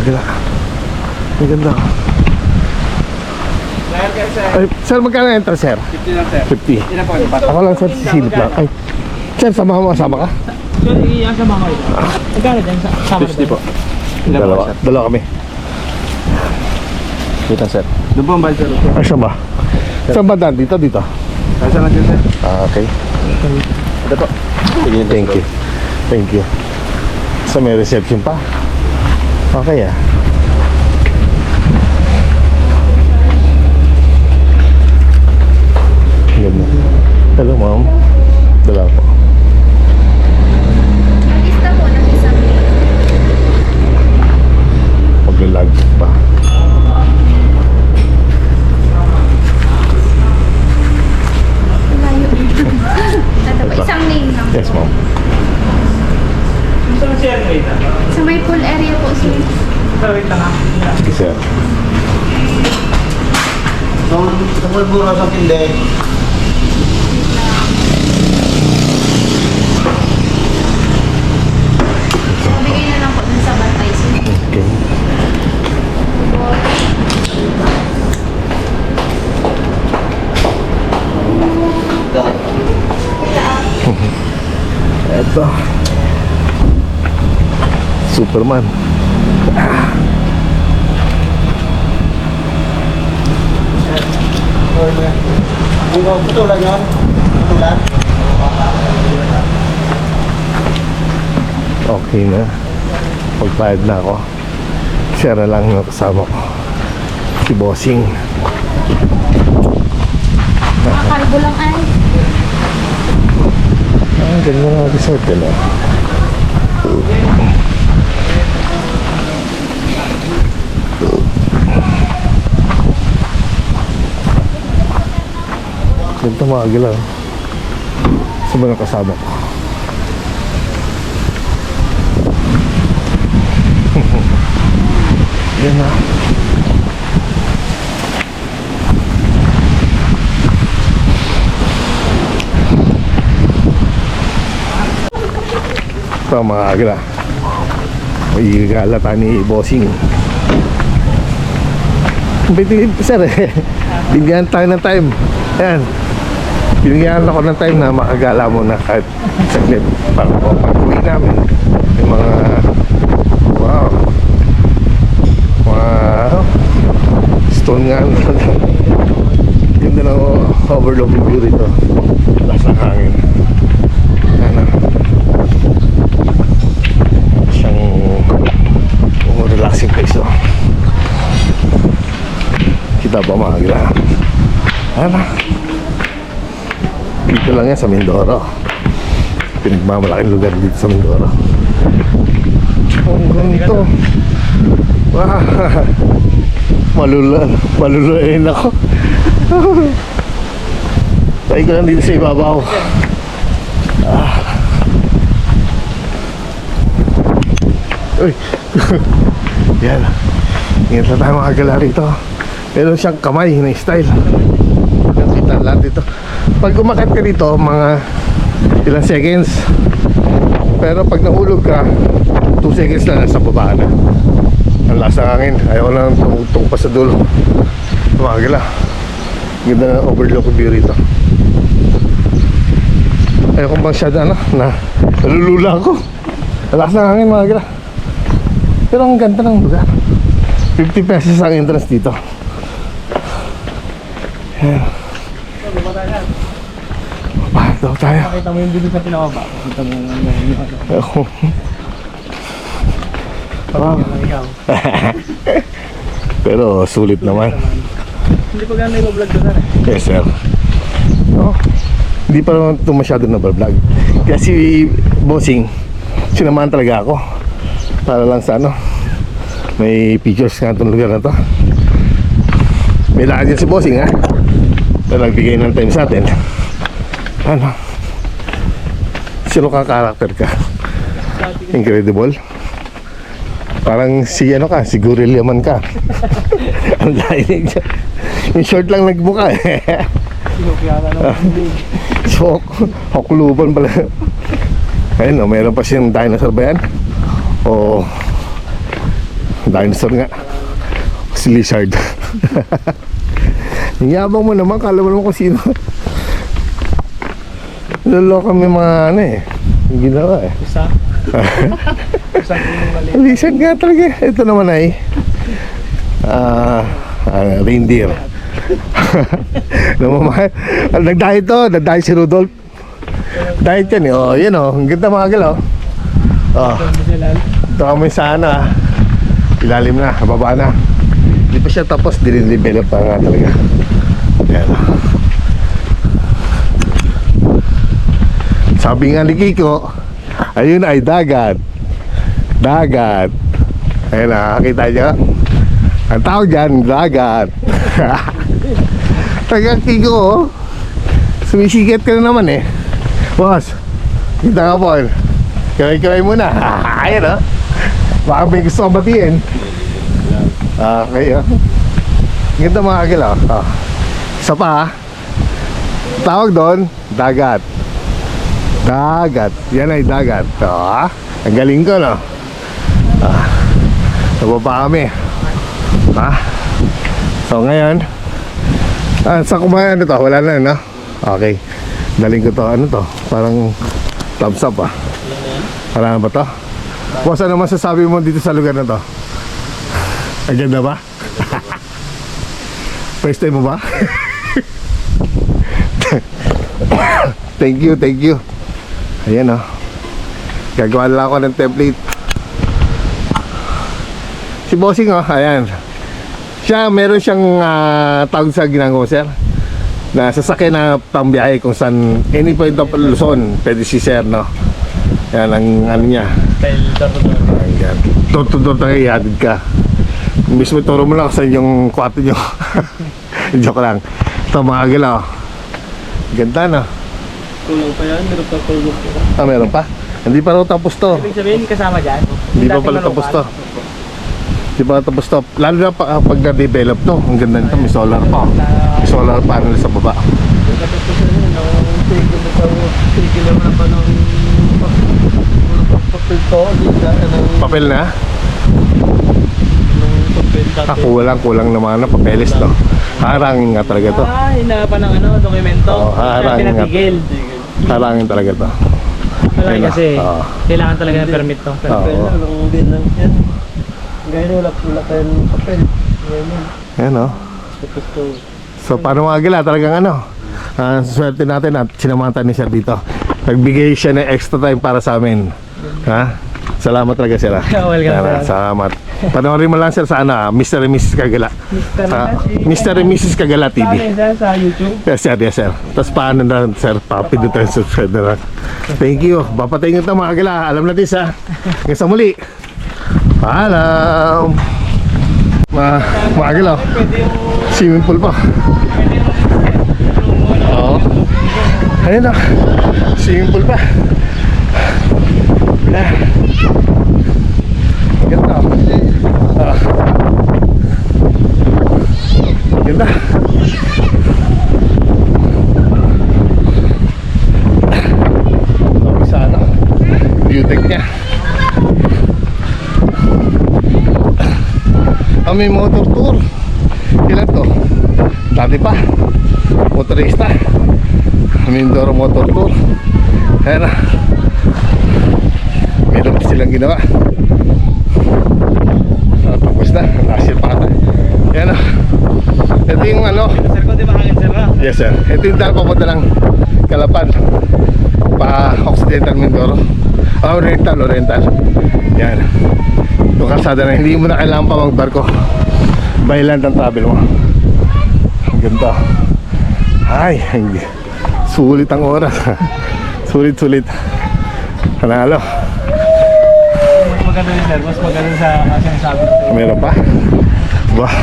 Maganda. Ang ganda. Ay, sir, magkano enter, sir? 50 lang, sir. 50. Ilan po? Ako lang, sir, sisilip lang. Ay, sir, samahan mo, kasama ka? So, iyan sa mga ito. Magkano dyan? Sama 50 po. Dalawa kami. Dito, sir. Doon po ang bayad, sir. Ay, saan ba? Saan ba daan? Dito, dito? Kasa lang din, sir. Ah, okay. Ito po. Thank you. Thank you. So, may reception pa. Okay, ah. Ganda. Hello, ma'am. Dala po. Lista po ng isang Maglalag pa. layo. Ito po, isang name lang. Yes, ma'am. Saan siya wait na? Sa may pool area po, sir. Wait lang ha. Sige, sir. Sa Pulbura sa Kinde. Bigay na lang po dun sa bantay, sir. Okay. Eto. Superman. Putulan yun? Putulan? Okay na. Pagpahid na ako. Siya na lang yung kasama ko. Si Bossing. Nakakarbo lang ay. Ah, ganyan na resort na. Ganito mga agila. Sa mga kasama ko. Yan na. Ito mga agila. May galata ni Bossing. Sir, bigyan tayo ng time. Yan. Binigyan ako ng time na makagala mo na kahit saglit para po pag-uwi namin yung mga stone nga yung dalang overlooking view rito. Lakas ng hangin. Ano siyang relaxing place to. Kita pa mga agila. Ano dito lang yan sa Mindoro. Pinagmamalaking lugar dito sa Mindoro. Ang ganito. Wow. Malulain ako. Tayo ko lang dito sa ibabaw. Uy. Yan. Ingat na tayo mga gala rito. Meron siyang kamay na style. Kita lahat dito. Pag umakit ka dito, mga ilang seconds. Pero pag nahulog ka, 2 seconds na nasa baba na. Ang lakas ng hangin. Ayaw ko lang tumutong pa sa dulo. Tumagila. Ganda na overlook view rito. Ayaw kong bang siya na nalulula ako. Ang lakas ng hangin mga gila. Pero ang ganda ng lugar. 50 pesos ang entrance dito. Ayan. Bakit daw tayo? Nakita mo yung video sa pinakaba. Nakita mo yung Wow. ikaw. Pero sulit naman. Hindi pa gano'n i-vlog doon na eh. Yes sir. Oh, hindi pa naman ito masyado na vlog. Kasi Bossing, sinamahan talaga ako. Para lang sa ano, may pictures nga itong lugar na to. May lakad yan si Bossing ha. Na nagbigay ng time sa atin. Ano? Sino ka karakter ka? Incredible. Parang si ano ka, si Gorilla man ka. Ang lain niya. Yung short lang nagbuka eh. Sinukiyata naman. So, hokluban pala. Ayun o, mayroon pa siyang dinosaur ba yan? O Dinosaur nga. Si lizard. Ang yabang mo naman, kala mo naman kung sino. Lolo kami mga ano eh. Yung ginawa eh. Isa. Isang mali. Lizard nga talaga. Ito naman ay reindeer. Nag-diet to. Nag-diet si Rudolph. Diet yan eh. Oh, yan oh. Ang ganda mga galaw. Oh. Ito kami sana. Ilalim na. Baba na. Hindi pa siya tapos. Dinidevelop pa nga talaga. Yan oh. Sabi nga ni Kiko, ayun ay dagat. Dagat. Ayun na, nakakita nyo? Ang tawag dyan, dagat. Taga Kiko, oh. Sumisikat ka na naman eh. Boss, kita ka po. Kaway-kaway muna. Ayun, oh. Baka may gusto kong batiin. Okay, oh. Ganda mga kilaw. Oh. Isa pa, tawag doon, dagat. Dagat. Yan ay dagat. Oh, ang galing ko, no? Nababa kami. So ngayon, sa kumain ano to? Wala na, no? Okay. Daling ko to. Ano to? Parang thumbs up, Wala na ba to? Boss, ano masasabi mo dito sa lugar na to? Ang ganda ba? First time mo ba? Thank you, thank you. Ayan oh. Gagawa lang ako ng template. Si Bossing oh, ayan. Siya, meron siyang tawag sa ginagawa sir, na sasakyan na pambiyahe kung saan any point of Luzon, pwede si sir, no? Yan ang ano niya. Ayan. Door-to-door tayo, ihatid ka. Mismo turo mo lang sa yung kwarto nyo. Joke lang. Ito mga gila oh. Ganda no? Kulang pa yan, meron pa kulang pa. Meron pa? Hindi pa raw tapos to. Ibig sabihin, kasama dyan? Hindi pa pala tapos to. Hindi pa tapos to. Lalo na pag na-develop to. Ang ganda nito, may solar pa. May solar panel sa baba. Sige naman na pa ng papel to. Papel na? Kulang naman na papeles to. Harangin nga talaga to. Hinapan ng dokumento. Oo, harangin nga. Pinatigil. Harangin talaga to. Wala Ayun na. kasi, Oo. kailangan talaga ng permit to. Oo. Ang bin lang yan. Gaya na wala kayo ng papel. Ayan o. So paano mga gila, talagang ano, swerte natin at sinamatan ni sir dito. Nagbigay siya ng extra time para sa amin. Ha? Salamat talaga sir. Welcome, sir. Salamat. Panoorin mo lang sir sa ano, Mr. and Mrs. Kagala. Mr. and Mrs. Kagala TV. Sa YouTube. Yes sir, yes sir. Tapos paano na sir, papindot tayo subscribe na lang. Thank you. Papatayin ito mga gila. Alam natin sa hanggang sa muli. Paalam. Mga gila. Swimming pool pa. Oo. Ayun na. Swimming pool pa. Ganda. Ganda. Tapos sa ano, view deck niya. May motor tour. Ilan to? Dati pa motorista. Mindoro motor tour. Ayan na. Meron pa silang ginawa. Tapos na, nasil pa ata. Yan o. Ito yung ano. Sir, kung di ba hangin sir? Yes sir. Ito yung daan papunta ng Calapan. Pa Occidental Mindoro. Oriental. Yan. Yung kalsada na hindi mo na kailangan pa magbarko. By land ang travel mo. Ang ganda. Ay, sulit ang oras. Sulit. Panalo. Mas maganda din sir, mas maganda sa sinasabi ko sa'yo. Meron pa? Wah.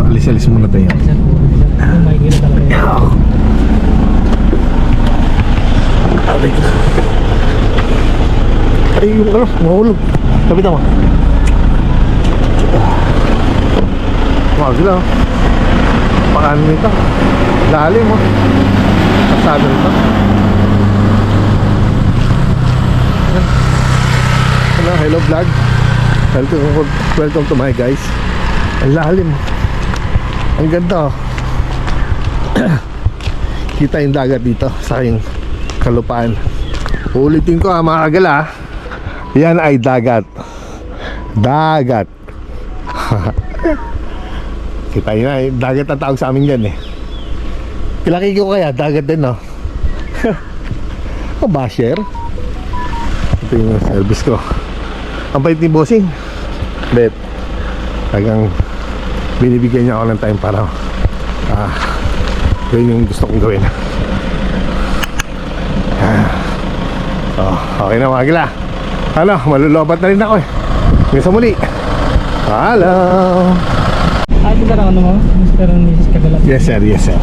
alis-alis muna tayo. Kung makikita talaga yun. Ay, yung ano, mahulog. Kapit mo. Wag lang. Paano nito? Lalim mo. Pasado nito. Hello vlog. Welcome to my guys. Ang lalim. Ang ganda oh. Kita yung dagat dito sa aking kalupaan. Ulitin ko mga kagala. Yan ay dagat. Dagat. Kita yun na, dagat ang tawag sa amin yan eh. Kilaki ko kaya, dagat din no. O basher. Ito yung service ko. Ang bait ni bossing. Bet. Talagang binibigyan niya ako ng time para yun yung gusto kong gawin. Okay na mga gila. Ano, malulobat na rin ako eh. Hanggang sa muli. Paalam. Ito ka lang ano mo? Mr. and Mrs. Kagalat. Yes sir, yes sir.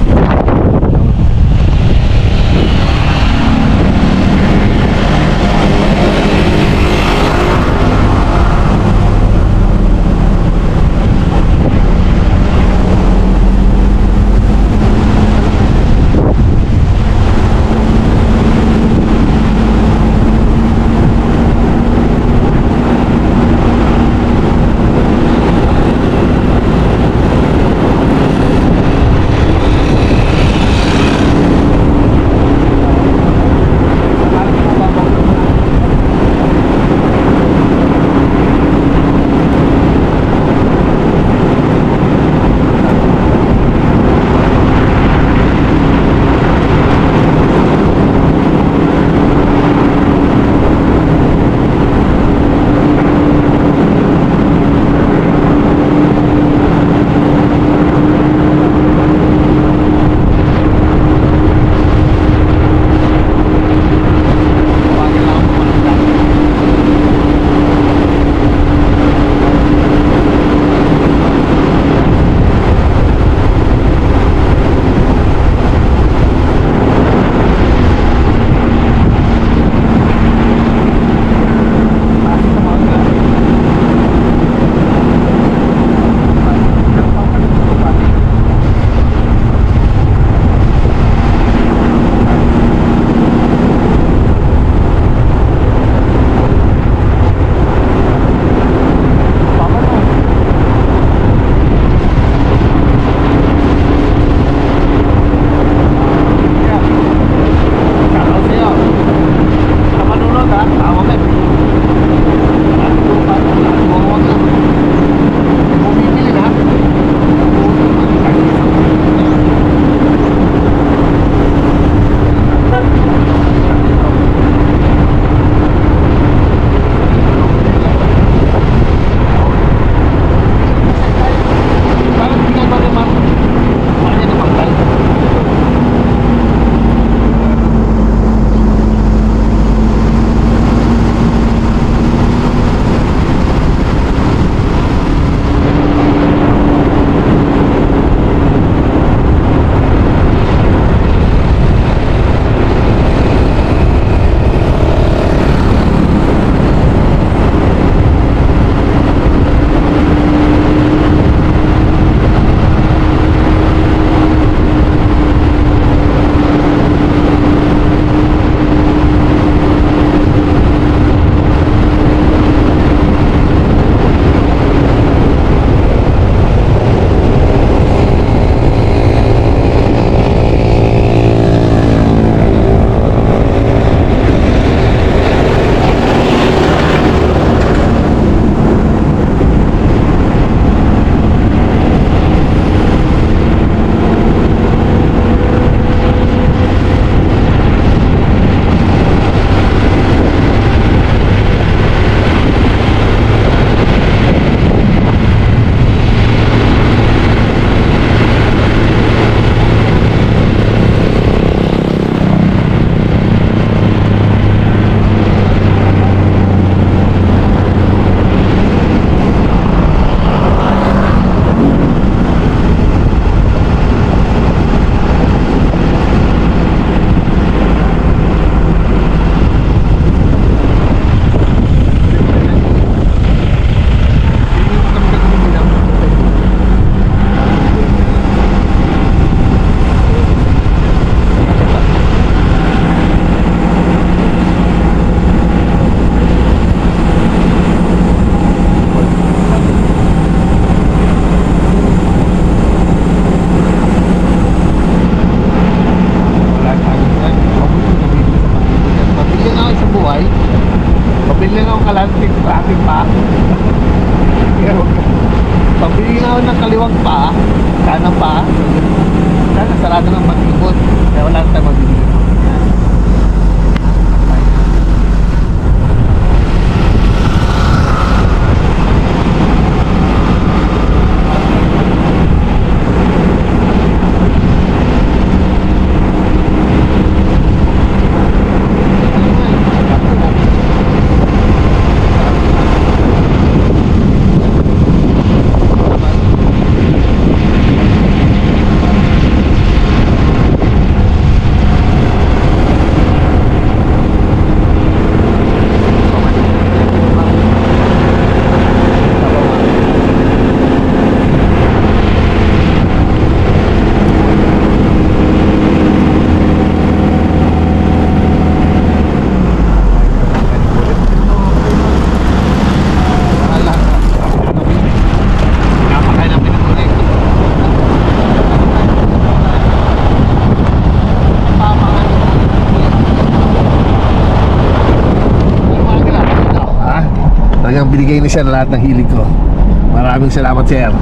Pabili na ako ng kaliwang pa, kanang pa. Sana sarado ng paglikod. Kaya wala tayong mabibili. Talagang binigay na siya lahat ng hilig ko. Maraming salamat, sir.